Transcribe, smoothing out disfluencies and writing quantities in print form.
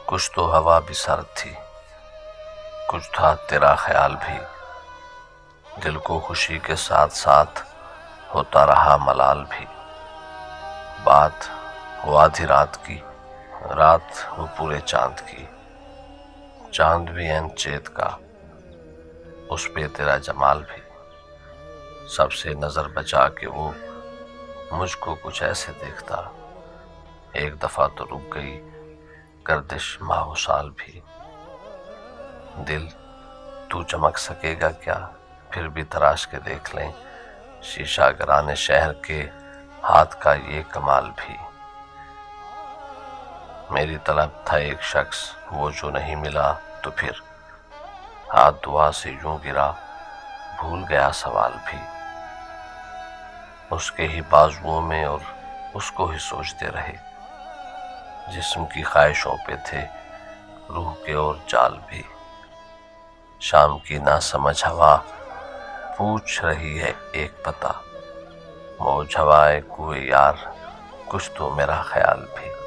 कुछ तो हवा भी सर्द थी, कुछ था तेरा ख्याल भी। दिल को खुशी के साथ साथ होता रहा मलाल भी। बात वो आधी रात की, रात वो पूरे चांद की। चांद भी अनचेत का, उस पे तेरा जमाल भी। सबसे नजर बचा के वो मुझको कुछ ऐसे देखता। एक दफा तो रुक गई गर्दिश माहो साल भी। दिल तू चमक सकेगा क्या, फिर भी तराश के देख लें। शीशा गिराने शहर के हाथ का ये कमाल भी। मेरी तलब था एक शख्स, वो जो नहीं मिला तो फिर हाथ दुआ से यूं गिरा, भूल गया सवाल भी। उसके ही बाजुओं में और उसको ही सोचते रहे। जिस्म की ख्वाहिशों पे थे रूह के और जाल भी। शाम की ना समझ हवा पूछ रही है एक पता। मौज हवाए कुए यार, कुछ तो मेरा ख्याल भी।